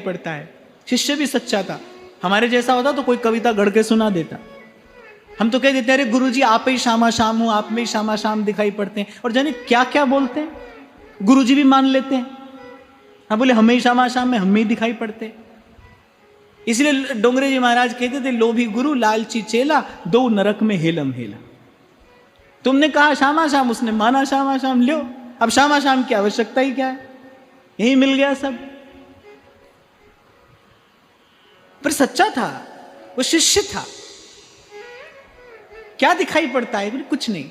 पड़ता है। शिष्य भी सच्चा था, हमारे जैसा होता तो कोई कविता गढ़ के सुना देता। हम तो कह देते अरे गुरुजी आप ही श्यामा श्याम हूं, आप में ही श्यामा श्याम दिखाई पड़ते हैं, और जाने क्या क्या बोलते हैं। गुरुजी भी मान लेते हैं, हाँ बोले हमें ही श्यामा श्याम में हमें ही दिखाई पड़ते हैं। इसलिए डोंगरे जी महाराज कहते थे लोभी गुरु लालची चेला, दो नरक में हेलम हेला। तुमने कहा श्यामा श्याम, उसने माना श्यामा श्याम, लो अब श्यामा श्याम की आवश्यकता ही क्या है, यही मिल गया सब। पर सच्चा था, वो शिष्य था। क्या दिखाई पड़ता है, कुछ नहीं।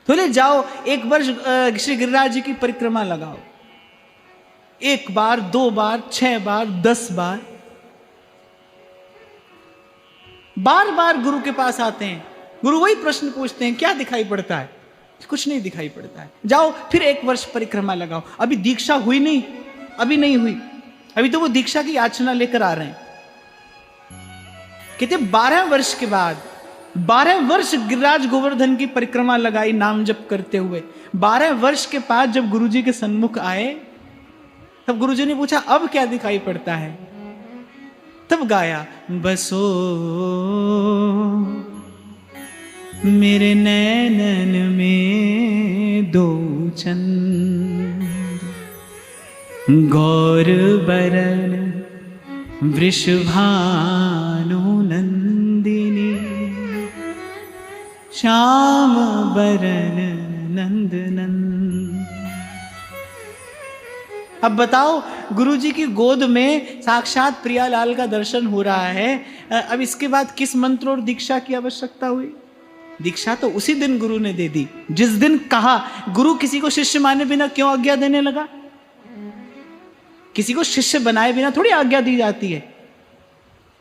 बोले जाओ एक वर्ष श्री गिरिराज जी की परिक्रमा लगाओ, 1 बार 2 बार 6 बार 10 बार, बार बार गुरु के पास आते हैं। गुरु वही प्रश्न पूछते हैं क्या दिखाई पड़ता है, कुछ नहीं दिखाई पड़ता है। जाओ फिर 1 वर्ष परिक्रमा लगाओ। अभी दीक्षा हुई नहीं, अभी नहीं हुई, अभी तो वो दीक्षा की याचना लेकर आ रहे हैं। कहते 12 वर्ष के बाद, 12 वर्ष गिरिराज गोवर्धन की परिक्रमा लगाई नाम जप करते हुए। 12 वर्ष के बाद जब गुरुजी के सन्मुख आए, तब गुरुजी ने पूछा अब क्या दिखाई पड़ता है। तब गाया बसो मेरे नैनन में दो चंद, गौर बरन वृषभानु नंदिनी, श्याम बरन नंद नंद। अब बताओ गुरुजी की गोद में साक्षात प्रियालाल का दर्शन हो रहा है, अब इसके बाद किस मंत्र और दीक्षा की आवश्यकता हुई। दीक्षा तो उसी दिन गुरु ने दे दी जिस दिन कहा। गुरु किसी को शिष्य माने बिना क्यों आज्ञा देने लगा। किसी को शिष्य बनाए बिना थोड़ी आज्ञा दी जाती है।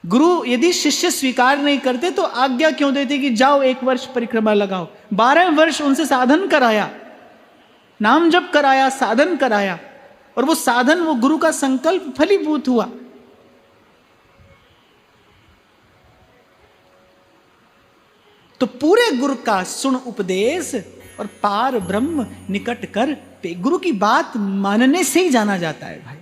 गुरु यदि शिष्य स्वीकार नहीं करते तो आज्ञा क्यों देते कि जाओ 1 वर्ष परिक्रमा लगाओ। 12 वर्ष उनसे साधन कराया, नाम जप कराया, साधन कराया, और वो साधन, वो गुरु का संकल्प फलीभूत हुआ। तो पूरे गुरु का सुन उपदेश और पार ब्रह्म निकट कर पे, गुरु की बात मानने से ही जाना जाता है भाई।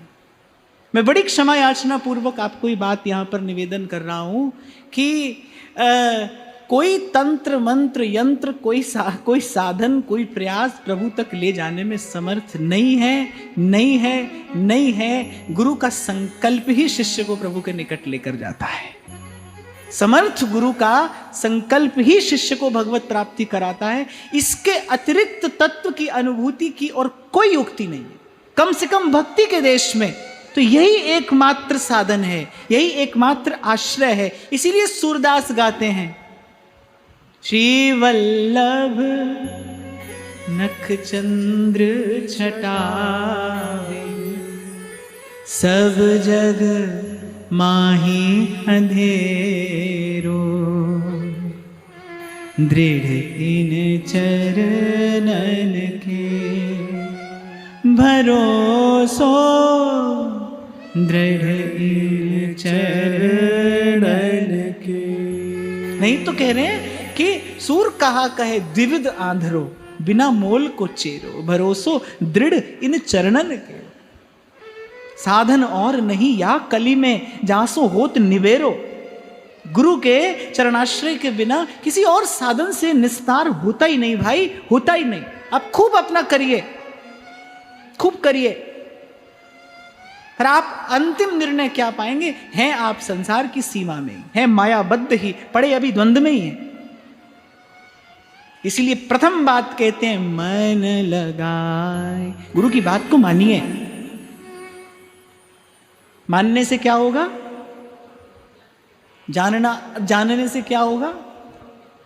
मैं बड़ी क्षमा याचना पूर्वक आपको ये बात यहां पर निवेदन कर रहा हूं कि कोई तंत्र मंत्र यंत्र, कोई साधन, कोई प्रयास प्रभु तक ले जाने में समर्थ नहीं है, नहीं है, नहीं है। गुरु का संकल्प ही शिष्य को प्रभु के निकट लेकर जाता है। समर्थ गुरु का संकल्प ही शिष्य को भगवत प्राप्ति कराता है। इसके अतिरिक्त तत्व की अनुभूति की और कोई युक्ति नहीं है, कम से कम भक्ति के देश में। तो यही एकमात्र साधन है, यही एकमात्र आश्रय है। इसीलिए सूरदास गाते हैं श्री वल्लभ नख चंद्र छटावे, सब जग माही अंधेरो, दृढ़ इन चरणन के भरोसो, दृढ़ इन चरणन के। नहीं तो कह रहे हैं कि सूर कहा कहे द्विविध आंधरो, बिना मोल को चेरो, भरोसो दृढ़ इन चरणन के। साधन और नहीं या कली में जासो होत निवेरो। गुरु के चरणाश्रय के बिना किसी और साधन से निस्तार होता ही नहीं भाई, होता ही नहीं। आप खूब अपना करिए, खूब करिए, पर आप अंतिम निर्णय क्या पाएंगे, हैं आप संसार की सीमा में, हैं मायाबद्ध ही, पड़े अभी द्वंद्व में ही हैं। इसलिए प्रथम बात कहते हैं मन लगाए, गुरु की बात को मानिए। मानने से क्या होगा, जानने से क्या होगा,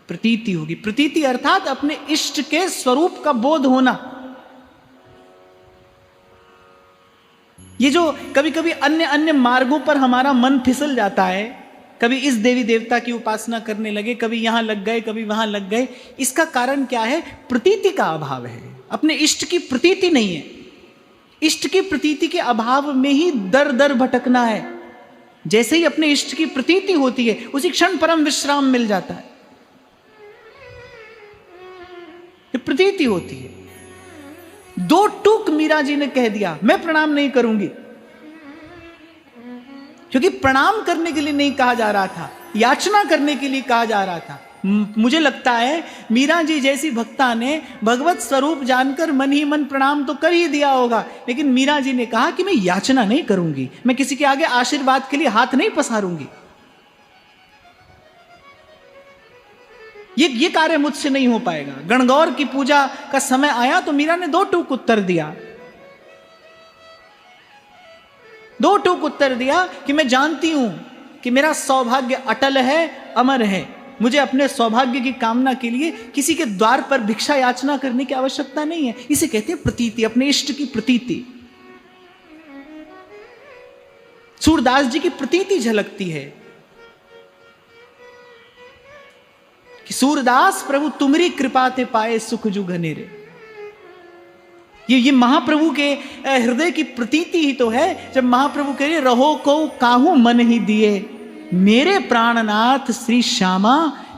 प्रतीति होगी। प्रतीति अर्थात अपने इष्ट के स्वरूप का बोध होना। ये जो कभी कभी अन्य मार्गों पर हमारा मन फिसल जाता है, कभी इस देवी देवता की उपासना करने लगे, कभी यहां लग गए, कभी वहां लग गए, इसका कारण क्या है, प्रतीति का अभाव है। अपने इष्ट की प्रतीति नहीं है। इष्ट की प्रतीति के अभाव में ही दर दर भटकना है। जैसे ही अपने इष्ट की प्रतीति होती है उसी क्षण परम विश्राम मिल जाता है। ये प्रतीति होती है। 2 टूक मीरा जी ने कह दिया, मैं प्रणाम नहीं करूंगी। क्योंकि प्रणाम करने के लिए नहीं कहा जा रहा था, याचना करने के लिए कहा जा रहा था। मुझे लगता है मीरा जी जैसी भक्ता ने भगवत स्वरूप जानकर मन ही मन प्रणाम तो कर ही दिया होगा, लेकिन मीरा जी ने कहा कि मैं याचना नहीं करूंगी, मैं किसी के आगे आशीर्वाद के लिए हाथ नहीं पसारूंगी, ये कार्य मुझसे नहीं हो पाएगा। गणगौर की पूजा का समय आया तो मीरा ने 2 टूक उत्तर दिया, 2 टूक उत्तर दिया कि मैं जानती हूं कि मेरा सौभाग्य अटल है, अमर है, मुझे अपने सौभाग्य की कामना के लिए किसी के द्वार पर भिक्षा याचना करने की आवश्यकता नहीं है। इसे कहते हैं प्रतीति, अपने इष्ट की प्रतीति। सूरदास जी की प्रतीति झलकती है कि सूरदास प्रभु तुम्हारी कृपा ते पाए सुख जु घनेरे। ये महाप्रभु के हृदय की प्रतीति ही तो है, जब महाप्रभु कह रहे रहो को काहू मन ही दिए, मेरे प्राणनाथ श्री श्यामा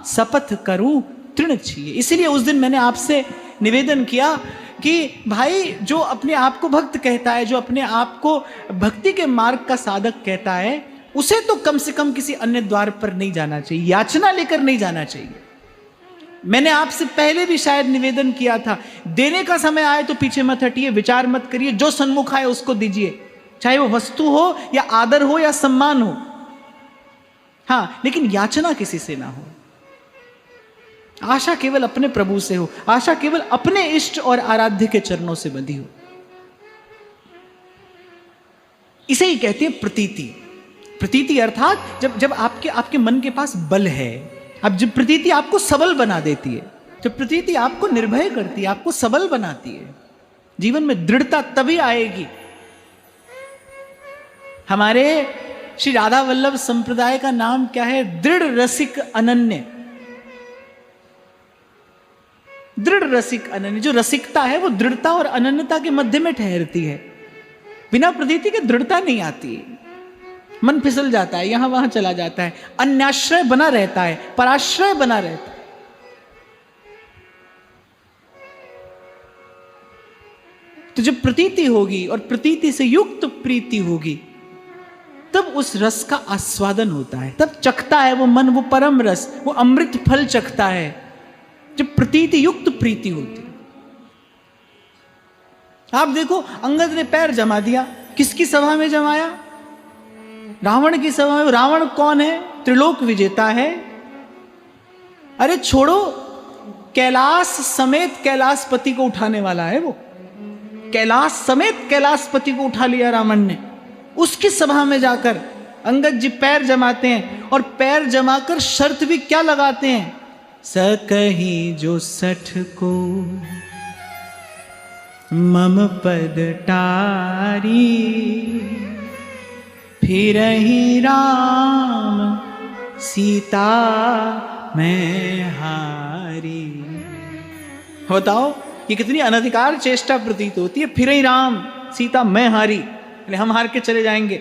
शपथ करूं तृण छिए। इसलिए उस दिन मैंने आपसे निवेदन किया कि भाई जो अपने आप को भक्त कहता है, जो अपने आप को भक्ति के मार्ग का साधक कहता है, उसे तो कम से कम किसी अन्य द्वार पर नहीं जाना चाहिए, याचना लेकर नहीं जाना चाहिए। मैंने आपसे पहले भी शायद निवेदन किया था, देने का समय आए तो पीछे मत हटिए, विचार मत करिए, जो सन्मुख आए उसको दीजिए, चाहे वो वस्तु हो या आदर हो या सम्मान हो, हाँ, लेकिन याचना किसी से ना हो। आशा केवल अपने प्रभु से हो, आशा केवल अपने इष्ट और आराध्य के चरणों से बंधी हो। इसे ही कहते हैं प्रतीति। प्रतीति अर्थात जब आपके मन के पास बल है, अब जब प्रतीति आपको सबल बना देती है, जब प्रतीति आपको निर्भय करती है, आपको सबल बनाती है, जीवन में दृढ़ता तभी आएगी। हमारे श्री राधा वल्लभ संप्रदाय का नाम क्या है? दृढ़ रसिक अनन्य। दृढ़ रसिक अनन्य, जो रसिकता है वो दृढ़ता और अनन्यता के मध्य में ठहरती है। बिना प्रतीति के दृढ़ता नहीं आती है, मन फिसल जाता है, यहां वहां चला जाता है, अन्याश्रय बना रहता है, पराश्रय बना रहता है। तो जब प्रतीति होगी और प्रतीति से युक्त प्रीति होगी, तब उस रस का आस्वादन होता है, तब चखता है वो मन, वो परम रस, वो अमृत फल चखता है, जब प्रतीति युक्त प्रीति होती। आप देखो, अंगद ने पैर जमा दिया, किसकी सभा में जमाया? रावण की सभा में। रावण कौन है? त्रिलोक विजेता है। अरे छोड़ो, कैलाश समेत कैलाशपति को उठाने वाला है वो। कैलाश समेत कैलाशपति को उठा लिया रावण ने। उसकी सभा में जाकर अंगद जी पैर जमाते हैं, और पैर जमाकर शर्त भी क्या लगाते हैं? सकही जो सठ को मम पद टारी, फिर ही राम सीता मैं हारी। बताओ ये कितनी अनधिकार चेष्टा प्रतीत होती है। फिर ही राम सीता मैं हारी, हम हार के चले जाएंगे।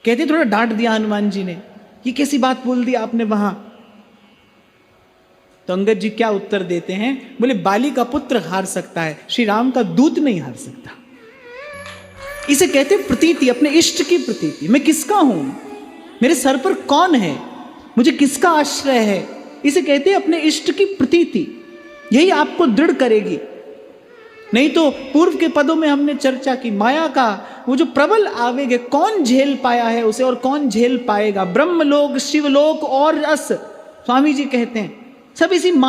कहते थोड़ा डांट दिया हनुमान जी ने, ये कैसी बात बोल दी आपने वहां। तो अंगद जी क्या उत्तर देते हैं? बोले बाली का पुत्र हार सकता है, श्री राम का दूत नहीं हार सकता। इसे कहते प्रतीति, अपने इष्ट की प्रतीति। मैं किसका हूं, मेरे सर पर कौन है, मुझे किसका आश्रय है, इसे कहते हैं अपने इष्ट की प्रतीति। यही आपको दृढ़ करेगी। नहीं तो पूर्व के पदों में हमने चर्चा की, माया का वो जो प्रबल आवेग है, कौन झेल पाया है उसे और कौन झेल पाएगा। ब्रह्मलोक, शिवलोक और रस, स्वामी जी कहते हैं, सब इसी माया